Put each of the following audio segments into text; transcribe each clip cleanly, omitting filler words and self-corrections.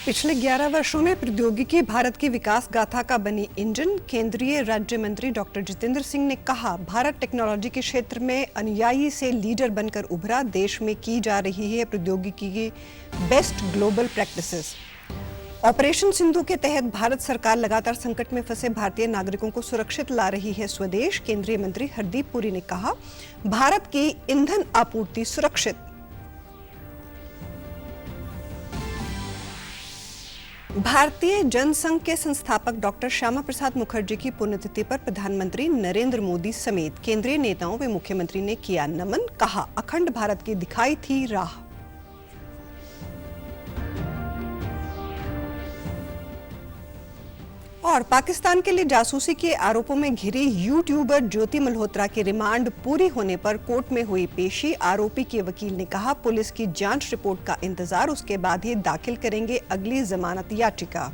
पिछले 11 वर्षों में प्रौद्योगिकी भारत की विकास गाथा का बनी इंजन। केंद्रीय राज्य मंत्री डॉक्टर जितेंद्र सिंह ने कहा, भारत टेक्नोलॉजी के क्षेत्र में अनुयायी से लीडर बनकर उभरा। देश में की जा रही है प्रौद्योगिकी की best global practices. Operation Sindhu के तहत भारत सरकार लगातार संकट में फंसे भारतीय नागरिकों को सुरक्षित ला रही है स्वदेश। केंद्रीय मंत्री हरदीप पुरी ने कहा, भारत की ईंधन आपूर्ति सुरक्षित। भारतीय जनसंघ के संस्थापक डॉक्टर श्यामा प्रसाद मुखर्जी की पुण्यतिथि पर प्रधानमंत्री नरेंद्र मोदी समेत केंद्रीय नेताओं व मुख्यमंत्री ने किया नमन। कहा, अखंड भारत की दिखाई थी राह। और पाकिस्तान के लिए जासूसी के आरोपों में घिरी यूट्यूबर ज्योति मल्होत्रा की रिमांड पूरी होने पर कोर्ट में हुई पेशी। आरोपी के वकील ने कहा, पुलिस की जांच रिपोर्ट का इंतजार, उसके बाद ही दाखिल करेंगे अगली जमानत याचिका।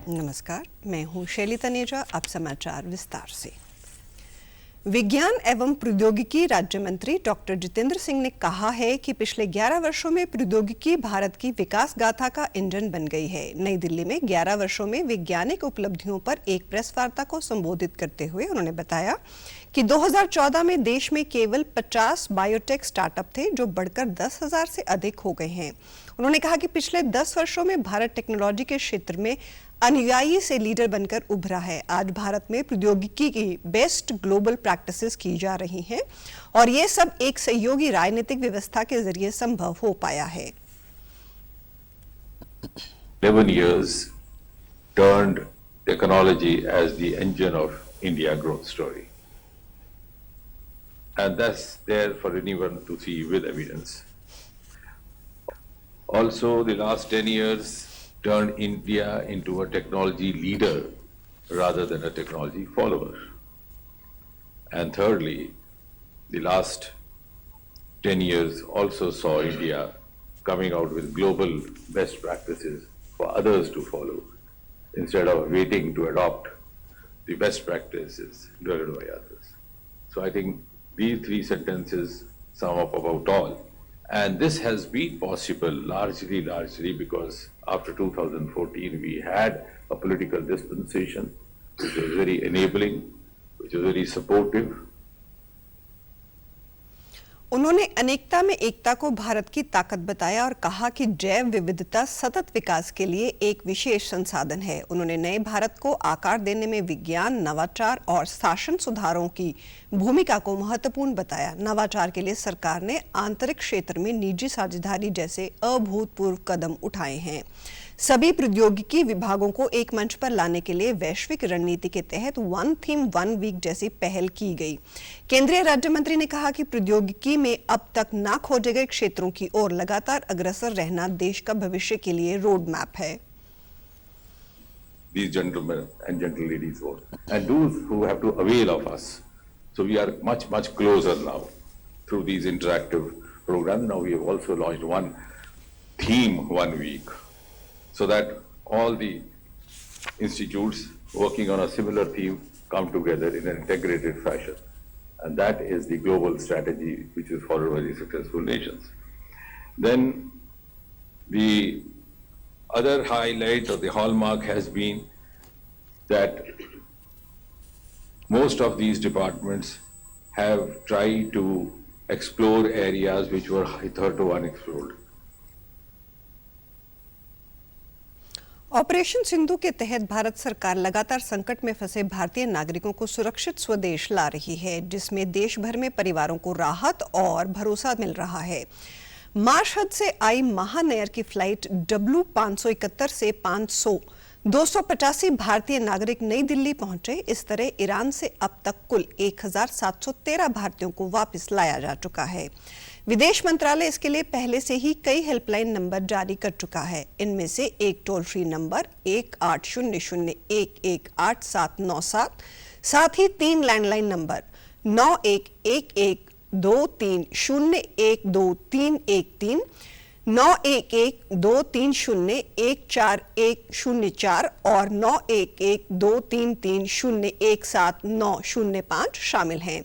नमस्कार, मैं हूं शैली तनेजा। अब समाचार विस्तार से। विज्ञान एवं प्रौद्योगिकी राज्य मंत्री डॉक्टर जितेंद्र सिंह ने कहा है कि पिछले 11 वर्षों में प्रौद्योगिकी भारत की विकास गाथा का इंजन बन गई है। नई दिल्ली में 11 वर्षों में वैज्ञानिक उपलब्धियों पर एक प्रेस वार्ता को संबोधित करते हुए उन्होंने बताया कि 2014 में देश में केवल 50 बायोटेक स्टार्टअप थे, जो बढ़कर 10,000 से अधिक हो गए हैं। उन्होंने कहा कि पिछले 10 वर्षों में भारत टेक्नोलॉजी के क्षेत्र में अनुयायी से लीडर बनकर उभरा है। आज भारत में प्रौद्योगिकी की बेस्ट ग्लोबल प्रैक्टिसेस की जा रही हैं और ये सब एक सहयोगी राजनीतिक व्यवस्था के जरिए संभव हो पाया है। 11 years turned technology as the engine of India growth story. And that's there for anyone to see with evidence. Also, the last 10 years turned India into a technology leader rather than a technology follower. And thirdly, the last 10 years also saw India coming out with global best practices for others to follow, instead of waiting to adopt the best practices developed by others. So I think these three sentences sum up about all. And this has been possible largely because after 2014 we had a political dispensation which was very enabling, which was very supportive. उन्होंने अनेकता में एकता को भारत की ताकत बताया और कहा कि जैव विविधता सतत विकास के लिए एक विशेष संसाधन है। उन्होंने नए भारत को आकार देने में विज्ञान, नवाचार और शासन सुधारों की भूमिका को महत्वपूर्ण बताया। नवाचार के लिए सरकार ने आंतरिक क्षेत्र में निजी साझेदारी जैसे अभूतपूर्व कदम उठाए हैं। सभी प्रौद्योगिकी विभागों को एक मंच पर लाने के लिए वैश्विक रणनीति के तहत वन थीम वन वीक जैसी पहल की गई। केंद्रीय राज्य मंत्री ने कहा कि प्रौद्योगिकी में अब तक ना खोजे गए क्षेत्रों की ओर लगातार अग्रसर रहना देश का भविष्य के लिए रोड मैप है। These gentlemen and gentle ladies vote, and those who have to avail of us. So we are much closer now through these interactive programs. Now we have also launched one theme 1 week, so that all the institutes working on a similar theme come together in an integrated fashion. And that is the global strategy which is followed by the successful nations. Then the other highlight or the hallmark has been that most of these departments have tried to explore areas which were hitherto unexplored. Operation Sindhu के तहत भारत सरकार लगातार संकट में फंसे भारतीय नागरिकों को सुरक्षित स्वदेश ला रही है, जिसमें देश भर में परिवारों को राहत और भरोसा मिल रहा है। माशहद से आई महानयर की फ्लाइट W571 से 285 भारतीय नागरिक नई दिल्ली पहुंचे। इस तरह ईरान से अब तक कुल 1713 भारतीयों को वापस लाया जा चुका है। विदेश मंत्रालय इसके लिए पहले से ही कई हेल्पलाइन नंबर जारी कर चुका है। इनमें से एक टोल फ्री नंबर 1800118797, साथ ही 3 लैंडलाइन नंबर 911123012313, 9112301404 और 911233017905 शामिल हैं।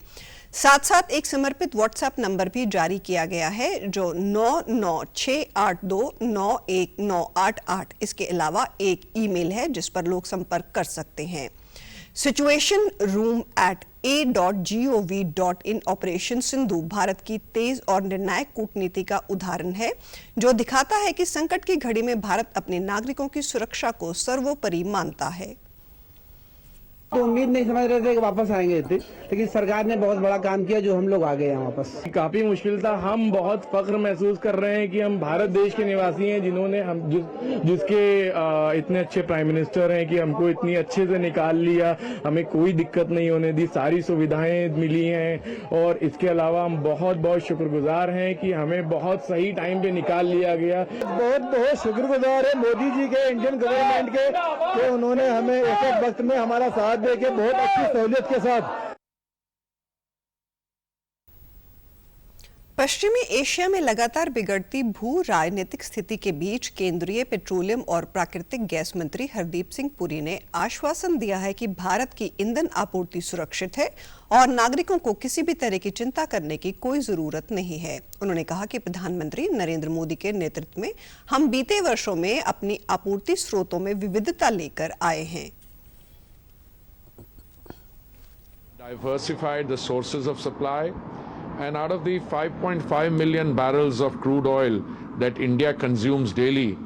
साथ साथ एक समर्पित व्हाट्सएप नंबर भी जारी किया गया है जो 9968291988। इसके अलावा एक ईमेल है जिस पर लोग संपर्क कर सकते हैं। situationroom@a.gov.in ऑपरेशन सिंधु भारत की तेज और निर्णायक कूटनीति का उदाहरण है जो दिखाता है कि संकट की घड़ी में भारत अपने नागरिकों की सुरक्षा को सर्वोपरि मानता है। तो उम्मीद नहीं समझ रहे थे कि वापस आएंगे इतने, लेकिन सरकार ने बहुत बड़ा काम किया जो हम लोग आ गए हैं वापस। काफी मुश्किल था। हम बहुत फख्र महसूस कर रहे हैं कि हम भारत देश के निवासी हैं जिन्होंने जिसके इतने अच्छे प्राइम मिनिस्टर हैं कि हमको इतनी अच्छे से निकाल लिया, हमें कोई दिक्कत नहीं होने दी, सारी सुविधाएं मिली हैं। और इसके अलावा हम बहुत बहुत शुक्रगुजार हैं कि हमें बहुत सही टाइम पे निकाल लिया गया। बहुत बहुत शुक्रगुजार है मोदी जी के, इंडियन गवर्नमेंट के, कि उन्होंने हमें एक वक्त में हमारा साथ देके बहुत अच्छी सहूलियत के साथ। पश्चिमी एशिया में लगातार बिगड़ती भू राजनीतिक स्थिति के बीच केंद्रीय पेट्रोलियम और प्राकृतिक गैस मंत्री हरदीप सिंह पुरी ने आश्वासन दिया है कि भारत की ईंधन आपूर्ति सुरक्षित है और नागरिकों को किसी भी तरह की चिंता करने की कोई जरूरत नहीं है। उन्होंने कहा कि प्रधानमंत्री नरेंद्र मोदी के नेतृत्व में हम बीते वर्षों में अपनी आपूर्ति स्रोतों में विविधता लेकर आए हैं। Diversified the sources of supply, and out of the 5.5 million barrels of crude oil that India consumes daily,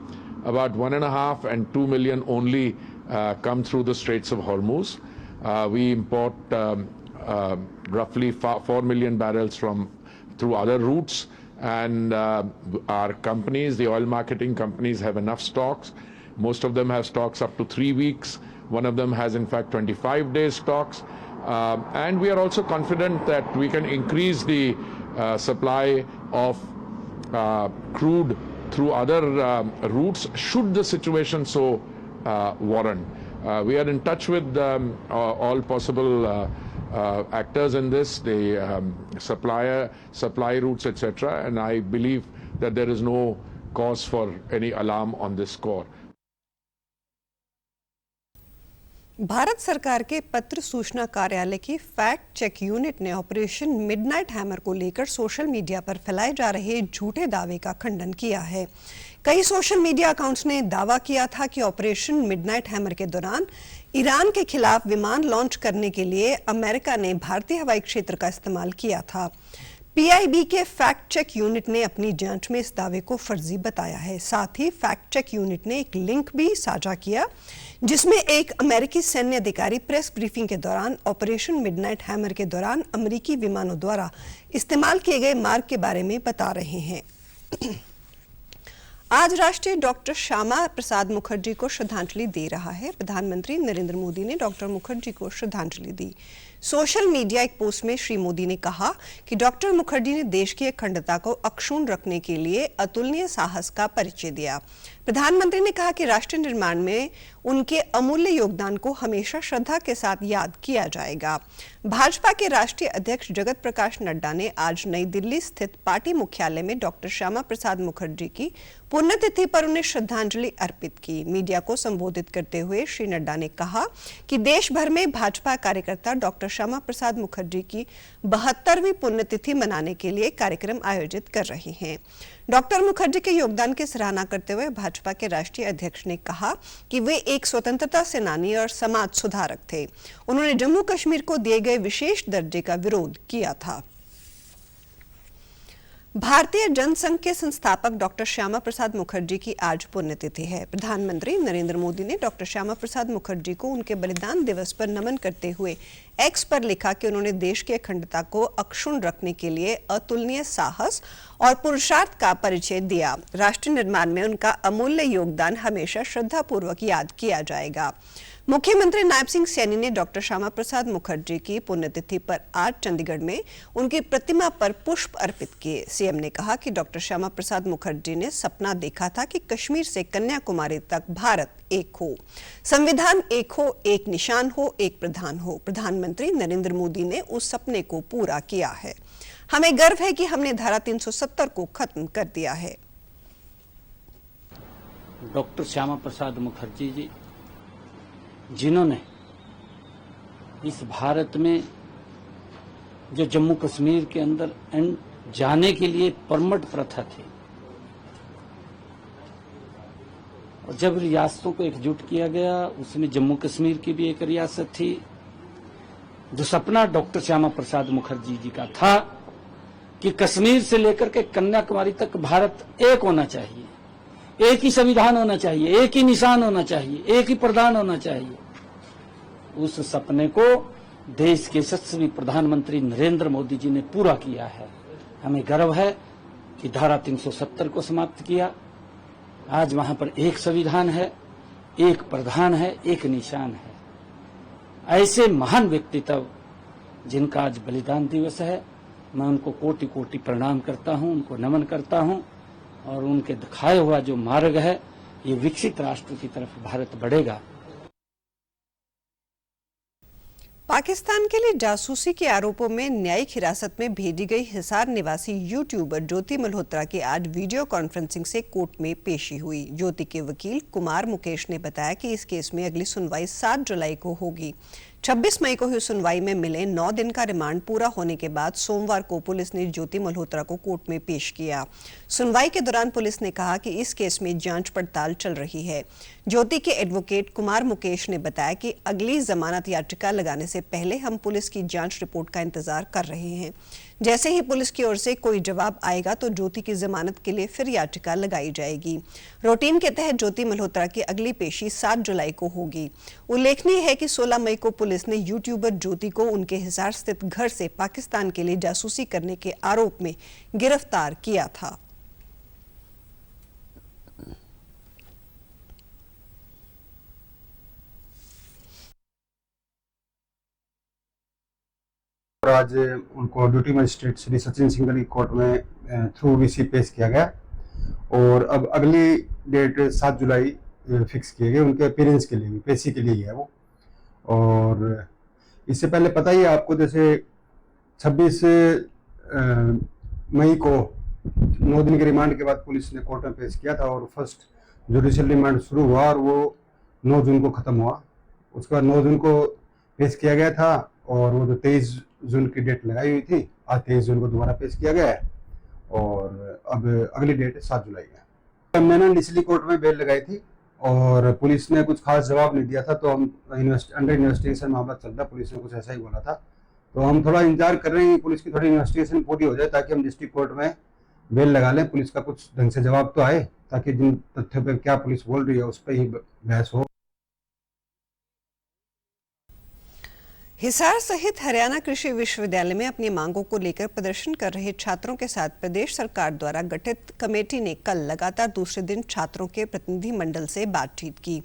about 1.5 and 2 million only come through the Straits of Hormuz. We import roughly 4 million barrels through other routes, and our companies, the oil marketing companies, have enough stocks. Most of them have stocks up to 3 weeks. One of them has in fact 25 days stocks. And we are also confident that we can increase the supply of crude through other routes should the situation so warrant. We are in touch with all possible actors in this, the supply routes, etc. And I believe that there is no cause for any alarm on this score. Bharat सरकार के पत्र सूचना कार्यालय की fact check unit ने operation midnight hammer को लेकर social media पर फैलाए जा रहे झूठे दावे का खंडन किया है। कई सोशल मीडिया अकाउंट्स ने दावा किया था कि ऑपरेशन मिडनाइट हैमर के दौरान ईरान के खिलाफ विमान लॉन्च करने के लिए अमेरिका ने भारतीय हवाई क्षेत्र का इस्तेमाल किया था। पीआईबी के फैक्ट चेक यूनिट ने अपनी जांच में इस दावे को फर्जी बताया है। साथ ही फैक्ट चेक यूनिट ने एक लिंक भी साझा किया जिसमें एक अमेरिकी सैन्य अधिकारी प्रेस ब्रीफिंग के दौरान ऑपरेशन मिडनाइट हैमर के दौरान अमेरिकी विमानों द्वारा इस्तेमाल किए गए मार्ग के बारे में बता रहे हैं। आज राष्ट्रीय डॉक्टर श्यामा प्रसाद मुखर्जी को श्रद्धांजलि दे रहा है। प्रधानमंत्री नरेंद्र मोदी ने डॉक्टर मुखर्जी को श्रद्धांजलि दी। सोशल मीडिया एक पोस्ट में श्री मोदी ने कहा कि डॉक्टर मुखर्जी ने देश की अखंडता को अक्षुण्ण रखने के लिए अतुलनीय साहस का परिचय दिया। प्रधानमंत्री ने कहा कि राष्ट्र निर्माण में उनके अमूल्य योगदान को हमेशा श्रद्धा के साथ याद किया जाएगा। भाजपा के राष्ट्रीय अध्यक्ष जगत प्रकाश नड्डा ने आज नई दिल्ली स्थित पार्टी मुख्यालय में डॉक्टर श्यामा प्रसाद मुखर्जी की पुण्यतिथि पर उन्हें श्रद्धांजलि अर्पित की। मीडिया को संबोधित करते हुए श्री नड्डा ने कहा कि देश भर में भाजपा कार्यकर्ता डॉक्टर श्यामा प्रसाद मुखर्जी की 72वीं पुण्यतिथि मनाने के लिए कार्यक्रम आयोजित कर रहे हैं। डॉक्टर मुखर्जी के योगदान की सराहना करते हुए भाजपा के राष्ट्रीय अध्यक्ष ने कहा कि वे एक स्वतंत्रता सेनानी और समाज सुधारक थे। उन्होंने जम्मू कश्मीर को दिए गए विशेष दर्जे का विरोध किया था। भारतीय जनसंघ के संस्थापक डॉक्टर श्यामा प्रसाद मुखर्जी की आज पुण्यतिथि है। प्रधानमंत्री नरेंद्र मोदी ने डॉक्टर श्यामा प्रसाद मुखर्जी को उनके बलिदान दिवस पर नमन करते हुए एक्स पर लिखा कि उन्होंने देश की अखंडता को अक्षुण्ण रखने के लिए अतुलनीय साहस और पुरुषार्थ का परिचय दिया। राष्ट्र निर्माण में उनका अमूल्य योगदान हमेशा श्रद्धापूर्वक याद किया जाएगा। मुख्यमंत्री नायब सिंह सैनी ने डॉक्टर श्यामा प्रसाद मुखर्जी की पुण्यतिथि पर आज चंडीगढ़ में उनकी प्रतिमा पर पुष्प अर्पित किए। सीएम ने कहा कि डॉक्टर श्यामा प्रसाद मुखर्जी ने सपना देखा था कि कश्मीर से कन्याकुमारी तक भारत एक हो, संविधान एक हो, एक निशान हो, एक प्रधान हो। प्रधानमंत्री नरेंद्र मोदी ने उस सपने को पूरा किया है। हमें गर्व है कि हमने धारा 370 को खत्म कर दिया है। डॉक्टर श्यामा प्रसाद मुखर्जी जी, जिन्होंने इस भारत में जो जम्मू कश्मीर के अंदर जाने के लिए परमिट प्रथा थी, और जब रियासतों को एकजुट किया गया, उसमें जम्मू कश्मीर की भी एक रियासत थी। जो सपना डॉक्टर श्यामा प्रसाद मुखर्जी जी का था कि कश्मीर से लेकर के कन्याकुमारी तक भारत एक होना चाहिए, एक ही संविधान होना चाहिए, एक ही निशान होना चाहिए, एक ही प्रधान होना चाहिए, उस सपने को देश के यशस्वी प्रधानमंत्री नरेंद्र मोदी जी ने पूरा किया है। हमें गर्व है कि धारा 370 को समाप्त किया। आज वहां पर एक संविधान है, एक प्रधान है, एक निशान है। ऐसे महान व्यक्तित्व जिनका आज बलिदान दिवस है, मैं उनको कोटि कोटि प्रणाम करता हूं, उनको नमन करता हूं, और उनके दिखाए हुआ जो मार्ग है, ये विकसित राष्ट्र की तरफ भारत बढ़ेगा। पाकिस्तान के लिए जासूसी के आरोपों में न्यायिक हिरासत में भेजी गई हिसार निवासी यूट्यूबर ज्योति मल्होत्रा की आज वीडियो कॉन्फ्रेंसिंग से कोर्ट में पेशी हुई। ज्योति के वकील कुमार मुकेश ने बताया कि इस केस में अगली सुनवाई 7 जुलाई को होगी। 26 मई को हुई सुनवाई में मिले 9 दिन का रिमांड पूरा होने के बाद सोमवार को पुलिस ने ज्योति मल्होत्रा को कोर्ट में पेश किया। सुनवाई के दौरान पुलिस ने कहा कि इस केस में जांच पड़ताल चल रही है। ज्योति के एडवोकेट कुमार मुकेश ने बताया कि अगली जमानत याचिका लगाने से पहले हम पुलिस की जांच रिपोर्ट का इंतजार कर रहे हैं। जैसे ही पुलिस की ओर से कोई जवाब आएगा तो ज्योति की जमानत के लिए फिर याचिका लगाई जाएगी। रूटीन के तहत ज्योति मल्होत्रा की अगली पेशी 7 जुलाई को होगी। उल्लेखनीय है कि 16 मई को पुलिस ने यूट्यूबर ज्योति को उनके हिसार स्थित घर से पाकिस्तान के लिए जासूसी करने के आरोप में गिरफ्तार किया था। और आज उनको ड्यूटी मजिस्ट्रेट श्री सचिन सिंघल की कोर्ट में थ्रू वीसी पेश किया गया, और अब अगली डेट 7 जुलाई फिक्स किए गए उनके अपीयरेंस के लिए भी, पेशी के लिए ही है वो। और इससे पहले पता ही है आपको, जैसे 26 मई को 9 दिन के रिमांड के बाद पुलिस ने कोर्ट में पेश किया था, और फर्स्ट जुडिशियल रिमांड शुरू हुआ और वो 9 जून को ख़त्म हुआ। उसके बाद 9 जून को पेश किया गया था, और वो जो 23 जून की डेट लगाई हुई थी, आज 23 जून को दोबारा पेश किया गया है, और अब अगली डेट 7 जुलाई है। हमने ना निचली कोर्ट में बेल लगाई थी और पुलिस ने कुछ खास जवाब नहीं दिया था, तो हम अंडर इन्वेस्टिगेशन मामला चल रहा, पुलिस ने कुछ ऐसा ही बोला था, तो हम थोड़ा इंतजार कर रहे हैं पुलिस की थोड़ी इन्वेस्टिगेशन पूरी हो जाए, ताकि हम डिस्ट्रिक्ट कोर्ट में बेल लगा लें। पुलिस का कुछ ढंग से जवाब तो आए, ताकि जिन तथ्यों पर क्या पुलिस बोल रही है उस पर ही बहस हो। हिसार सहित हरियाणा कृषि विश्वविद्यालय में अपनी मांगों को लेकर प्रदर्शन कर रहे छात्रों के साथ प्रदेश सरकार द्वारा गठित कमेटी ने कल लगातार दूसरे दिन छात्रों के प्रतिनिधि मंडल से बातचीत की।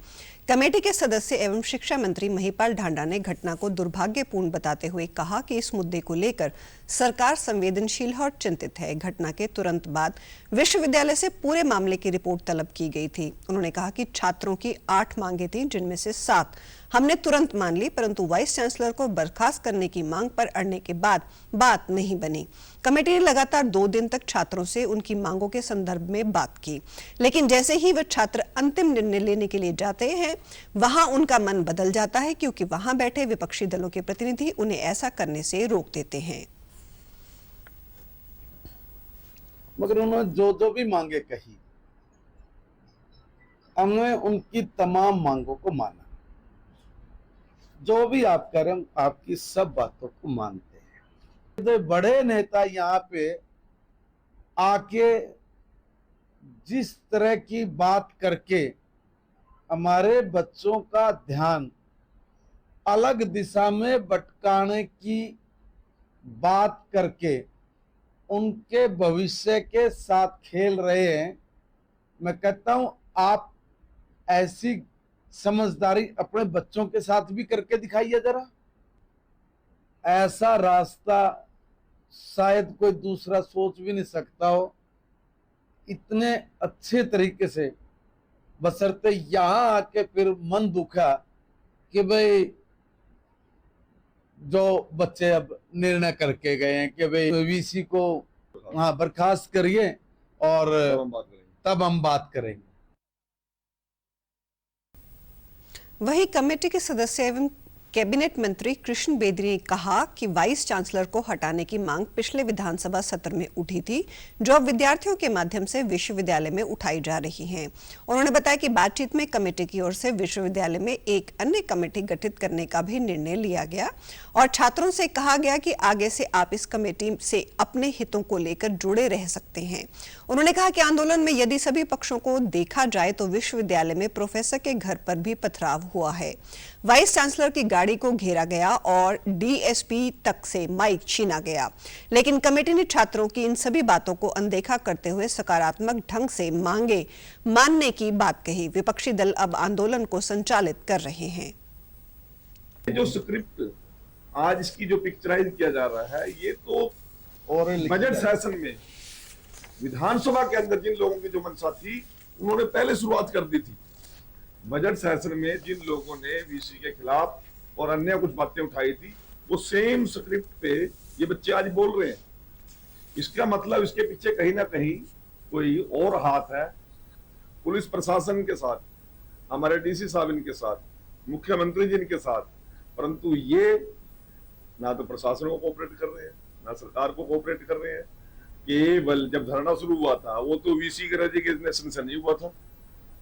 कमेटी के सदस्य एवं शिक्षा मंत्री महिपाल ढांडा ने घटना को दुर्भाग्यपूर्ण बताते हुए कहा कि इस मुद्दे को लेकर सरकार संवेदनशील और चिंतित है। घटना के तुरंत बाद विश्वविद्यालय से पूरे मामले की रिपोर्ट तलब की गई थी। उन्होंने कहा कि छात्रों की 8 मांगे थी, जिनमें से 7 हमने तुरंत मान ली, परंतु वाइस चांसलर को बर्खास्त करने की मांग पर अड़ने के बाद बात नहीं बनी। कमेटी ने लगातार 2 दिन तक छात्रों से उनकी मांगों के संदर्भ में बात की, लेकिन जैसे ही वह छात्र अंतिम निर्णय लेने के लिए जाते हैं, वहां उनका मन बदल जाता है, क्योंकि वहां बैठे विपक्षी दलों के प्रतिनिधि उन्हें ऐसा करने से रोक देते हैं। मगर उन्होंने जो भी मांगे कही, हमने उनकी तमाम मांगों को माना। जो भी आप करें, आपकी सब बातों को मानते हैं। तो बड़े नेता यहाँ पे आके जिस तरह की बात करके हमारे बच्चों का ध्यान अलग दिशा में भटकाने की बात करके उनके भविष्य के साथ खेल रहे हैं, मैं कहता हूं आप ऐसी समझदारी अपने बच्चों के साथ भी करके दिखाइए जरा। ऐसा रास्ता शायद कोई दूसरा सोच भी नहीं सकता हो, इतने अच्छे तरीके से, बशर्ते यहाँ आके फिर मन दुखा कि भाई जो बच्चे अब निर्णय करके गए हैं कि भाई वीसी को बर्खास्त करिए और तब हम बात करेंगे। वहीं कमेटी के सदस्य एवं कैबिनेट मंत्री कृष्ण बेदी ने कहा कि वाइस चांसलर को हटाने की मांग पिछले विधानसभा सत्र में उठी थी, जो अब विद्यार्थियों के माध्यम से विश्वविद्यालय में उठाई जा रही हैं। उन्होंने बताया कि बातचीत में कमेटी की ओर से विश्वविद्यालय में एक अन्य कमेटी गठित करने का भी निर्णय लिया गया और छात्रों से कहा गया कि आगे से आप इस कमेटी से अपने हितों को लेकर जुड़े रह सकते हैं। उन्होंने कहा कि आंदोलन में यदि सभी पक्षों को देखा जाए तो विश्वविद्यालय में प्रोफेसर के घर पर भी पथराव हुआ है। वाइस चांसलर की गाड़ी को घेरा गया और डीएसपी तक से माइक छीना गया, लेकिन कमेटी ने छात्रों की इन सभी बातों को अनदेखा करते हुए सकारात्मक ढंग से मांगे मानने की बात कही। विपक्षी दल अब आंदोलन को संचालित कर रहे हैं। जो स्क्रिप्ट आज इसकी जो पिक्चराइज किया जा रहा है, ये तो और बजट सेशन में विधानसभा के अंदर जिन लोगों की जो मंशा थी उन्होंने पहले शुरुआत कर दी थी। बजट सेशन में जिन लोगों ने वीसी के खिलाफ और अन्य कुछ बातें उठाई थी, वो सेम स्क्रिप्ट पे ये बच्चे आज बोल रहे हैं। इसका मतलब इसके पीछे कहीं ना कहीं कोई और हाथ है, पुलिस प्रशासन के साथ, हमारे डीसी साहब इनके साथ, मुख्यमंत्री जी इनके साथ। परंतु ये ना तो प्रशासन को कोऑपरेट कर रहे हैं, ना सरकार को कोऑपरेट कर रहे हैं। केवल जब धरना शुरू हुआ था वो तो वीसी के रेजिग्नेशन से नहीं हुआ था,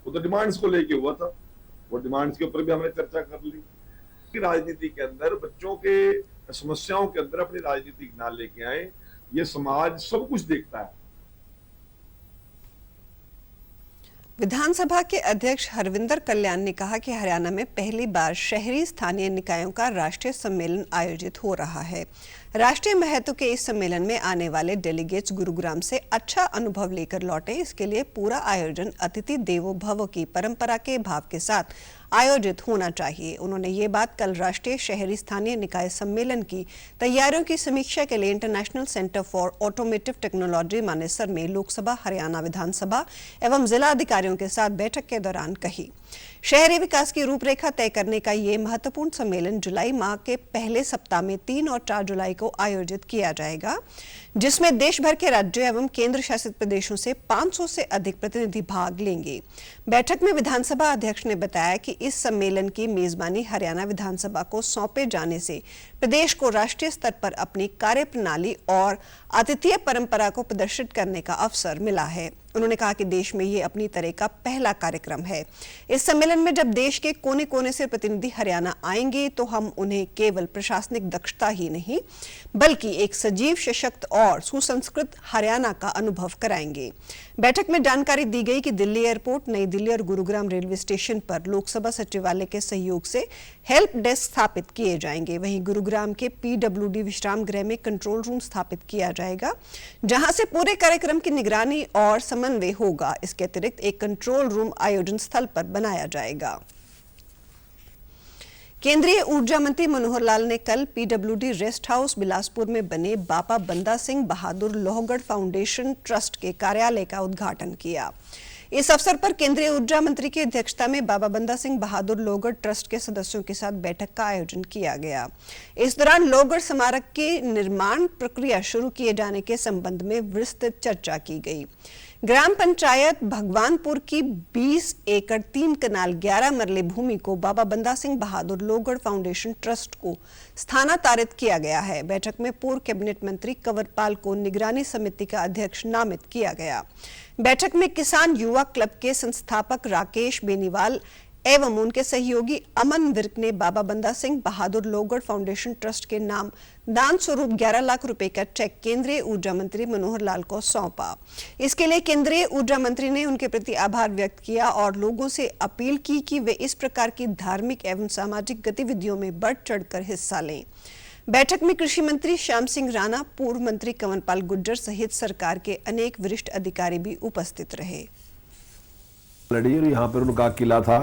वो तो डिमांड्स को लेके हुआ था। वो डिमांड्स के ऊपर भी हमने चर्चा कर ली कि राजनीति के अंदर बच्चों के समस्याओं के अंदर अपनी राजनीति ना लेके आए। ये समाज सब कुछ देखता है। विधानसभा के अध्यक्ष हरविंदर कल्याण ने कहा कि हरियाणा में पहली बार शहरी स्थानीय निकायों का राष्ट्रीय सम्मेलन आयोजित हो रहा है। राष्ट्रीय महत्व के इस सम्मेलन में आने वाले डेलीगेट्स गुरुग्राम से अच्छा अनुभव लेकर लौटे। इसके लिए पूरा आयोजन अतिथि देवो भव की परंपरा के भाव के साथ आयोजित होना चाहिए। उन्होंने ये बात कल राष्ट्रीय शहरी स्थानीय निकाय सम्मेलन की तैयारियों की समीक्षा के लिए international centre for automotive technology Manesar में लोकसभा, हरियाणा विधानसभा एवं जिला अधिकारियों के साथ बैठक के दौरान कही। शहरी विकास की रूपरेखा तय करने का ये महत्वपूर्ण सम्मेलन जुलाई माह के पहले सप्ताह में 3 और 4 जुलाई को आयोजित किया जाएगा, जिसमें देश भर के राज्यों एवं केंद्र शासित प्रदेशों से 500 से अधिक प्रतिनिधि भाग लेंगे। बैठक में विधानसभा अध्यक्ष ने बताया कि इस सम्मेलन की मेजबानी हरियाणा विधानसभा को सौंपे जाने से प्रदेश को राष्ट्रीय स्तर पर अपनी कार्यप्रणाली और अद्वितीय परंपरा को प्रदर्शित करने का अवसर मिला है। उन्होंने कहा कि देश में ये अपनी तरह का पहला कार्यक्रम है। इस सम्मेलन में जब देश के कोने कोने से प्रतिनिधि हरियाणा आएंगे तो हम उन्हें केवल प्रशासनिक दक्षता ही नहीं बल्कि एक सजीव, सशक्त और सुसंस्कृत हरियाणा का अनुभव कराएंगे। बैठक में जानकारी दी गई कि दिल्ली एयरपोर्ट, नई दिल्ली और गुरुग्राम रेलवे स्टेशन पर लोकसभा सचिवालय के सहयोग से हेल्प डेस्क स्थापित किए जाएंगे। वहीं गुरुग्राम के पीडब्ल्यूडी विश्राम गृह में कंट्रोल रूम स्थापित किया जाएगा, जहां से पूरे कार्यक्रम की निगरानी और समन्वय होगा। इसके अतिरिक्त एक कंट्रोल रूम आयोजन स्थल पर बनाया जाएगा। केंद्रीय ऊर्जा मंत्री मनोहर लाल ने कल पीडब्ल्यूडी रेस्ट हाउस बिलासपुर में बने बाबा बंदा सिंह बहादुर लोहगढ़ फाउंडेशन ट्रस्ट के कार्यालय का उद्घाटन किया। इस अवसर पर केंद्रीय ऊर्जा मंत्री की अध्यक्षता में बाबा बंदा सिंह बहादुर लोहगढ़ ट्रस्ट के सदस्यों के साथ बैठक का आयोजन किया गया। इस दौरान लोहगढ़ स्मारक की निर्माण प्रक्रिया शुरू किए जाने के संबंध में विस्तृत चर्चा की गई। ग्राम पंचायत भगवानपुर की 20 एकड़ 3 कनाल 11 मरले भूमि को बाबा बंदा सिंह बहादुर लोहगढ़ फाउंडेशन ट्रस्ट को स्थानांतरित किया गया है। बैठक में पूर्व कैबिनेट मंत्री कंवरपाल को निगरानी समिति का अध्यक्ष नामित किया गया। बैठक में किसान युवा क्लब के संस्थापक राकेश बेनीवाल एवं उनके सहयोगी अमन विर्क ने बाबा बंदा सिंह बहादुर लोहगढ़ फाउंडेशन ट्रस्ट के नाम दान स्वरूप 11 लाख रुपए का चेक केंद्रीय ऊर्जा मंत्री मनोहर लाल को सौंपा। इसके लिए केंद्रीय ऊर्जा मंत्री ने उनके प्रति आभार व्यक्त किया और लोगों से अपील की कि वे इस प्रकार की धार्मिक एवं सामाजिक गतिविधियों में बढ़ चढ़कर हिस्सा लें। बैठक में कृषि मंत्री श्याम सिंह राणा, पूर्व मंत्री कंवरपाल गुर्जर सहित सरकार के अनेक वरिष्ठ अधिकारी भी उपस्थित रहे। यहाँ पर उनका किला था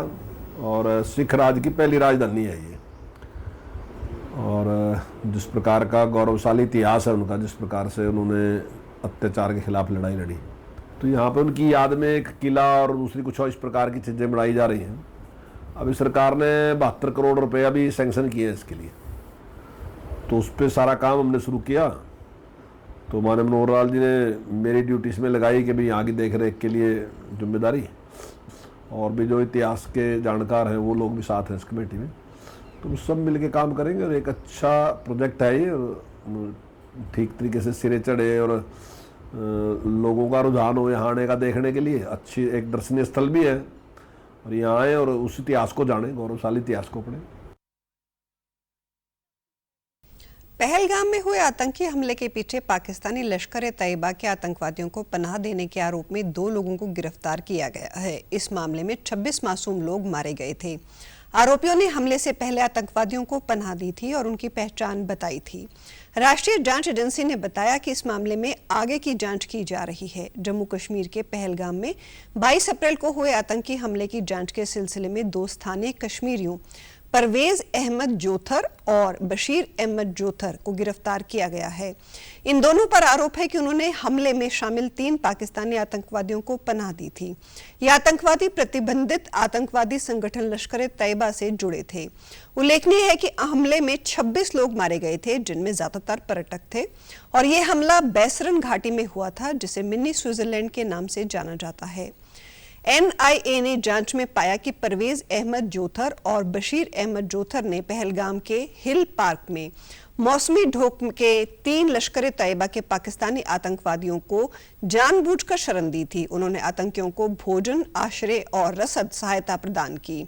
और सिख राज की पहली राजधानी है ये, और जिस प्रकार का गौरवशाली इतिहास है उनका, जिस प्रकार से उन्होंने अत्याचार के खिलाफ लड़ाई लड़ी, तो यहाँ पे उनकी याद में एक किला और दूसरी कुछ और इस प्रकार की चीज़ें बनाई जा रही हैं। अभी सरकार ने 72 करोड़ रुपये अभी सैंक्शन किए हैं इसके लिए, तो उस पर सारा काम हमने शुरू किया। तो माननीय मनोहर लाल जी ने मेरी ड्यूटी इसमें लगाई कि भाई यहाँ की देख रेख के लिए जिम्मेदारी, और भी जो इतिहास के जानकार हैं वो लोग भी साथ हैं इस कमेटी में। तो सब मिलके काम करेंगे और एक अच्छा प्रोजेक्ट है ये, और ठीक तरीके से सिरे चढ़े और लोगों का रुझान हो यहाँ आने का देखने के लिए। अच्छी एक दर्शनीय स्थल भी है, और यहाँ आए और उस इतिहास को जाने, गौरवशाली इतिहास को पढ़ें। पहलगाम में हुए आतंकी हमले के पीछे पाकिस्तानी लश्कर ए तैयबा के आतंकवादियों को पनाह देने के आरोप में 2 लोगों को गिरफ्तार किया गया है। इस मामले में 26 मासूम लोग मारे गए थे। आरोपियों ने हमले से पहले आतंकवादियों को पनाह दी थी और उनकी पहचान बताई थी। राष्ट्रीय जांच एजेंसी ने बताया कि इस मामले में आगे की जांच की जा रही है। जम्मू कश्मीर के पहलगाम में 22 अप्रैल को हुए आतंकी हमले की जांच के सिलसिले में 2 स्थानीय कश्मीरियों परवेज अहमद जोथर और बशीर अहमद जोथर को गिरफ्तार किया गया है। इन दोनों पर आरोप है कि उन्होंने हमले में शामिल 3 पाकिस्तानी आतंकवादियों को पनाह दी थी। ये आतंकवादी प्रतिबंधित आतंकवादी संगठन लश्कर ए तैयबा से जुड़े थे। उल्लेखनीय है कि हमले में 26 लोग मारे गए थे, जिनमें ज्यादातर पर्यटक थे, और ये हमला बैसरन घाटी में हुआ था, जिसे मिनी स्विट्जरलैंड के नाम से जाना जाता है। NIA ने जांच में पाया कि परवेज अहमद जोथर और बशीर अहमद जोथर ने पहलगाम के हिल पार्क में मौसमी ढोक के 3 लश्कर ए तैयबा के पाकिस्तानी आतंकवादियों को जानबूझकर शरण दी थी। उन्होंने आतंकियों को भोजन, आश्रय और रसद सहायता प्रदान की।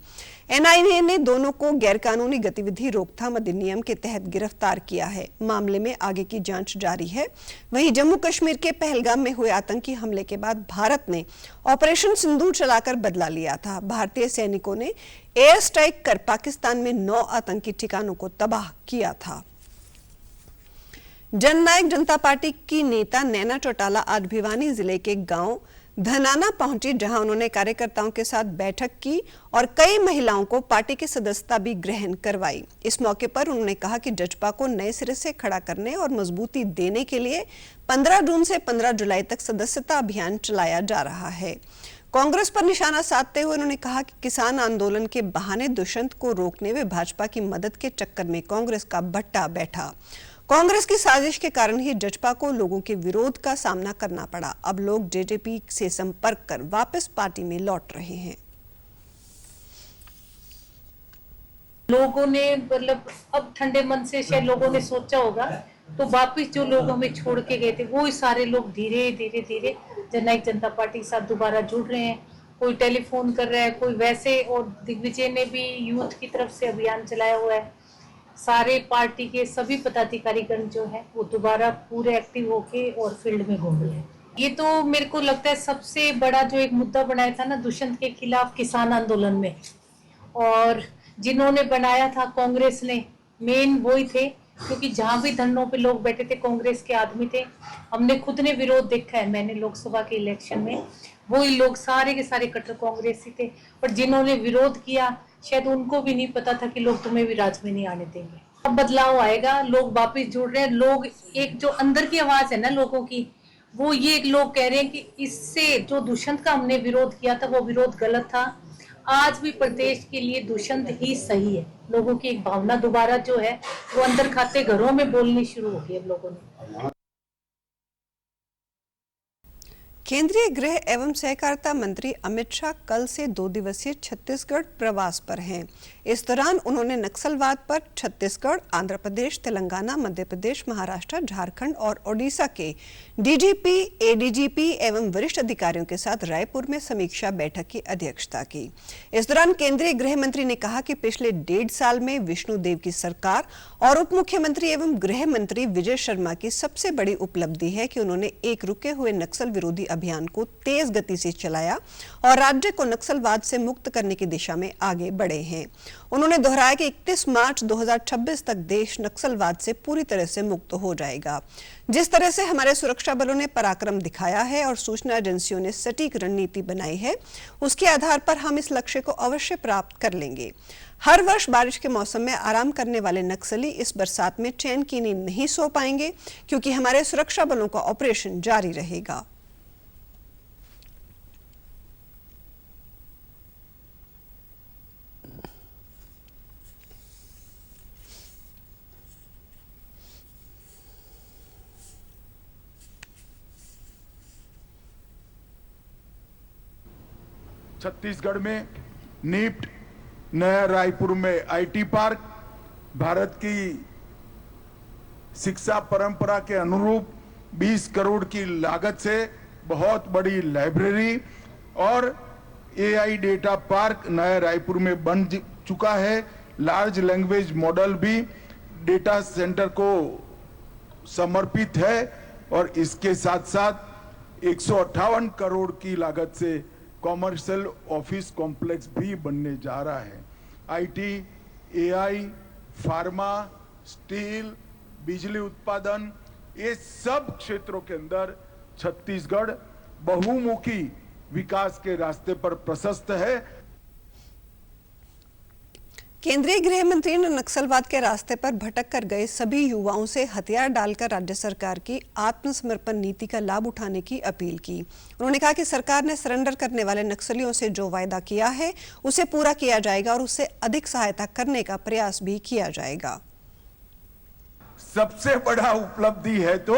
NIA ने दोनों को गैरकानूनी गतिविधि रोकथाम अधिनियम के तहत गिरफ्तार किया है। मामले में आगे की जांच जारी है। वहीं जम्मू कश्मीर के पहलगाम में हुए आतंकी हमले के बाद भारत ने ऑपरेशन सिंदूर चलाकर बदला लिया था। भारतीय सैनिकों ने एयर स्ट्राइक कर पाकिस्तान में 9 आतंकी ठिकानों को तबाह किया था। जननायक जनता पार्टी की नेता नैना चौटाला आज भिवानी जिले के गांव धनाना पहुंची, जहां उन्होंने कार्यकर्ताओं के साथ बैठक की और कई महिलाओं को पार्टी की सदस्यता भी ग्रहण करवाई। इस मौके पर उन्होंने कहा कि जजपा को नए सिरे से खड़ा करने और मजबूती देने के लिए 15 जून से 15 जुलाई तक सदस्यता अभियान चलाया जा रहा है। कांग्रेस पर निशाना साधते हुए उन्होंने कहा कि किसान आंदोलन के बहाने दुष्यंत को रोकने व भाजपा की मदद के चक्कर में कांग्रेस का भट्टा बैठा। कांग्रेस की साजिश के कारण ही जजपा को लोगों के विरोध का सामना करना पड़ा। अब लोग जेजेपी से संपर्क कर वापस पार्टी में लौट रहे हैं। लोगों ने मतलब अब ठंडे मन से शायद लोगों ने सोचा होगा, तो वापस जो लोग हमें छोड़ के गए थे वो ही सारे लोग धीरे धीरे जननायक जनता पार्टी के साथ दोबारा जुड़ रहे हैं। कोई टेलीफोन कर रहा है, कोई वैसे, और दिग्विजय ने भी यूथ की तरफ से अभियान चलाया हुआ है। सारे पार्टी के सभी पदाधिकारीगण जो है वो दोबारा पूरे एक्टिव होके और फील्ड में घूम रहे हैं। ये तो मेरे को लगता है सबसे बड़ा जो एक मुद्दा बनाया था ना दुष्यंत के खिलाफ किसान आंदोलन में, और जिन्होंने बनाया था कांग्रेस ने, मेन वही थे, क्योंकि जहां भी धरनों पे लोग बैठे थे कांग्रेस के आदमी थे। हमने खुद ने विरोध देखा है, मैंने लोकसभा के इलेक्शन में वही लोग सारे के सारे कट्टर कांग्रेसी थे, पर जिन्होंने विरोध किया शायद उनको भी नहीं पता था कि लोग तुम्हें भी राज में नहीं आने देंगे। अब बदलाव आएगा, लोग वापस जुड़ रहे हैं। लोग एक जो अंदर की आवाज है ना लोगों की, वो ये लोग कह रहे हैं कि इससे जो दुष्यंत का हमने विरोध किया था वो विरोध गलत था। आज भी प्रदेश के लिए दुष्यंत ही सही है। लोगों की एक भावना दोबारा जो है वो अंदर खाते घरों में बोलनी शुरू हो गई अब लोगों ने। केंद्रीय गृह एवं सहकारिता मंत्री अमित शाह कल से 2 दिवसीय छत्तीसगढ़ प्रवास पर हैं। इस दौरान उन्होंने नक्सलवाद पर छत्तीसगढ़, आंध्र प्रदेश, तेलंगाना, मध्य प्रदेश, महाराष्ट्र, झारखंड और ओडिशा के डीजीपी, एडीजीपी एवं वरिष्ठ अधिकारियों के साथ रायपुर में समीक्षा बैठक की अध्यक्षता की। इस दौरान केंद्रीय गृह मंत्री ने कहा कि पिछले 1.5 साल में विष्णुदेव की सरकार और उप मुख्यमंत्री एवं गृह मंत्री विजय शर्मा की सबसे बड़ी उपलब्धि है कि उन्होंने एक रुके हुए नक्सल विरोधी अभियान को तेज गति से चलाया और राज्य को नक्सलवाद से मुक्त करने की दिशा में आगे बढ़े हैं। उन्होंने दोहराया कि 31 मार्च 2026 तक देश नक्सलवाद से पूरी तरह से मुक्त हो जाएगा। जिस तरह से हमारे सुरक्षा बलों ने पराक्रम दिखाया है और सूचना एजेंसियों ने सटीक रणनीति बनाई है, उसके आधार पर हम इस लक्ष्य को अवश्य प्राप्त कर लेंगे। हर वर्ष बारिश के मौसम में आराम करने वाले नक्सली इस बरसात में चैन की नींद नहीं सो पाएंगे, क्योंकि हमारे सुरक्षा बलों का ऑपरेशन जारी रहेगा। छत्तीसगढ़ में नीफ्ट, नया रायपुर में आईटी पार्क, भारत की शिक्षा परंपरा के अनुरूप 20 करोड़ की लागत से बहुत बड़ी लाइब्रेरी और एआई डेटा पार्क नया रायपुर में बन चुका है। लार्ज लैंग्वेज मॉडल भी डेटा सेंटर को समर्पित है और इसके साथ साथ 158 करोड़ की लागत से कॉमर्शियल ऑफिस कॉम्प्लेक्स भी बनने जा रहा है। आईटी, एआई, फार्मा, स्टील, बिजली उत्पादन, ये सब क्षेत्रों के अंदर छत्तीसगढ़ बहुमुखी विकास के रास्ते पर प्रशस्त है। केंद्रीय गृह मंत्री ने नक्सलवाद के रास्ते पर भटक कर गए सभी युवाओं से हथियार डालकर राज्य सरकार की आत्मसमर्पण नीति का लाभ उठाने की अपील की। उन्होंने कहा कि सरकार ने सरेंडर करने वाले नक्सलियों से जो वायदा किया है उसे पूरा किया जाएगा और उससे अधिक सहायता करने का प्रयास भी किया जाएगा। सबसे बड़ा उपलब्धि है तो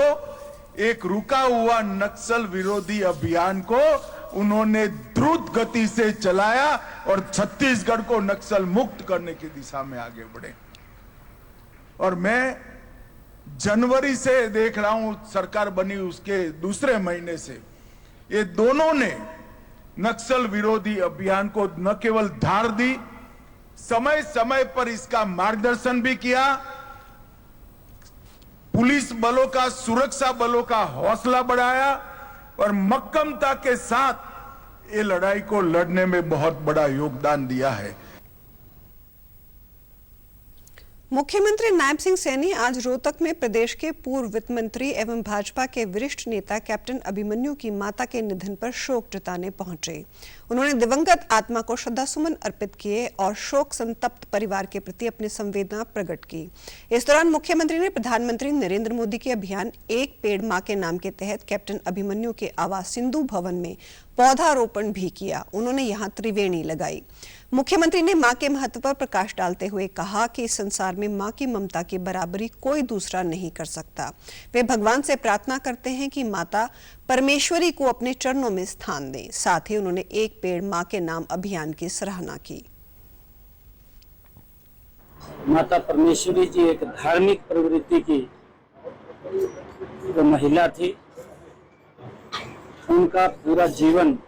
एक रुका हुआ नक्सल विरोधी अभियान को उन्होंने द्रुत गति से चलाया और छत्तीसगढ़ को नक्सल मुक्त करने की दिशा में आगे बढ़े। और मैं जनवरी से देख रहा हूं, सरकार बनी उसके दूसरे महीने से ये दोनों ने नक्सल विरोधी अभियान को न केवल धार दी, समय समय पर इसका मार्गदर्शन भी किया। पुलिस बलों का, सुरक्षा बलों का हौसला बढ़ाया और मक्कमता के साथ ये लड़ाई को लड़ने में बहुत बड़ा योगदान दिया है। मुख्यमंत्री नायब सिंह सैनी आज रोहतक में प्रदेश के पूर्व वित्त मंत्री एवं भाजपा के वरिष्ठ नेता कैप्टन अभिमन्यु की माता के निधन पर शोक जताने पहुंचे। उन्होंने दिवंगत आत्मा को श्रद्धासुमन अर्पित किए और शोक संतप्त परिवार के प्रति अपनी संवेदना प्रकट की। इस दौरान मुख्यमंत्री ने प्रधानमंत्री नरेंद्र मोदी के अभियान एक पेड़ मां के नाम के तहत कैप्टन अभिमन्यु के आवास सिंधु भवन में पौधारोपण भी किया। उन्होंने यहां त्रिवेणी लगाई। मुख्यमंत्री ने मां के महत्व पर प्रकाश डालते हुए कहा कि इस संसार में मां की ममता की बराबरी कोई दूसरा नहीं कर सकता। वे भगवान से प्रार्थना करते हैं कि माता परमेश्वरी को अपने चरणों में स्थान दें। साथ ही उन्होंने एक पेड़ मां के नाम अभियान की सराहना की। माता परमेश्वरी जी एक धार्मिक प्रवृत्ति की जो महिला थी, उनका पूरा जीवन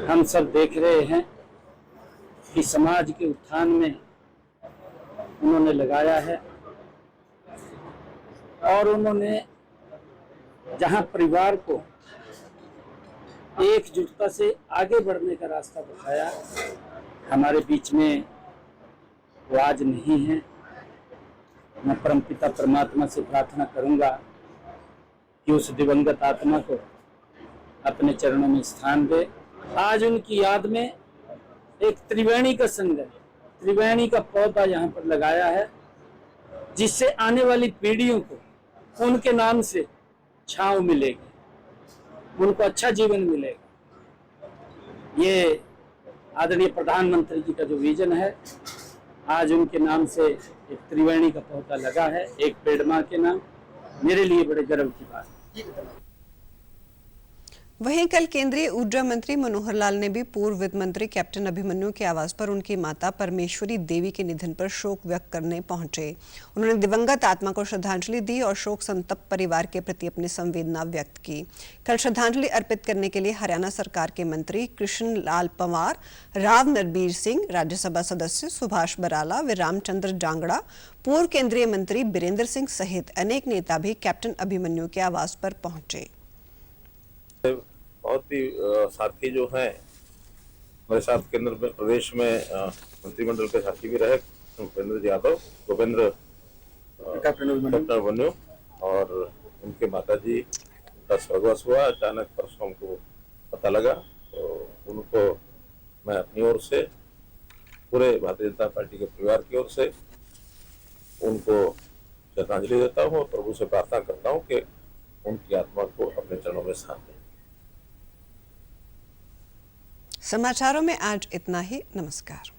हम सब देख रहे हैं कि समाज के उत्थान में उन्होंने लगाया है और उन्होंने जहां परिवार को एकजुटता से आगे बढ़ने का रास्ता दिखाया, हमारे बीच में वो आज नहीं है। मैं परमपिता परमात्मा से प्रार्थना करूंगा कि उस दिवंगत आत्मा को अपने चरणों में स्थान दे। आज उनकी याद में एक त्रिवेणी का संगम, त्रिवेणी का पौधा यहाँ पर लगाया है, जिससे आने वाली पीढ़ियों को उनके नाम से छांव मिलेगी, उनको अच्छा जीवन मिलेगा। ये आदरणीय प्रधानमंत्री जी का जो विजन है, आज उनके नाम से एक त्रिवेणी का पौधा लगा है, एक पेड़ मां के नाम। मेरे लिए बड़े गर्व की बात है। वहीं कल केंद्रीय ऊर्जा मंत्री मनोहर लाल ने भी पूर्व वित्त मंत्री कैप्टन अभिमन्यु के आवास पर उनकी माता परमेश्वरी देवी के निधन पर शोक व्यक्त करने पहुंचे। उन्होंने दिवंगत आत्मा को श्रद्धांजलि दी और शोक संतप्त परिवार के प्रति अपनी संवेदना व्यक्त की। कल श्रद्धांजलि अर्पित करने के लिए हरियाणा सरकार के मंत्री कृष्ण लाल पंवार, राव नरबीर सिंह, राज्यसभा सदस्य सुभाष बराला व रामचंद्र जांगड़ा, पूर्व केंद्रीय मंत्री बीरेंद्र सिंह सहित अनेक नेता भी कैप्टन अभिमन्यु के आवास पर पहुंचे। बहुत ही साथी जो हैं हमारे साथ केंद्र में, प्रदेश में मंत्रिमंडल के साथी भी रहे, भूपेंद्र यादव, भूपेंद्र कैप्टन अभिमन्यु और उनके माताजी का स्वर्गवास हुआ। अचानक परसों हमको पता लगा, तो उनको मैं अपनी ओर से, पूरे भारतीय जनता पार्टी के परिवार की ओर से उनको श्रद्धांजलि देता हूँ और प्रभु से प्रार्थना करता हूँ कि उनकी आत्मा को अपने चरणों में स्थान दें। समाचारों में आज इतना ही। नमस्कार।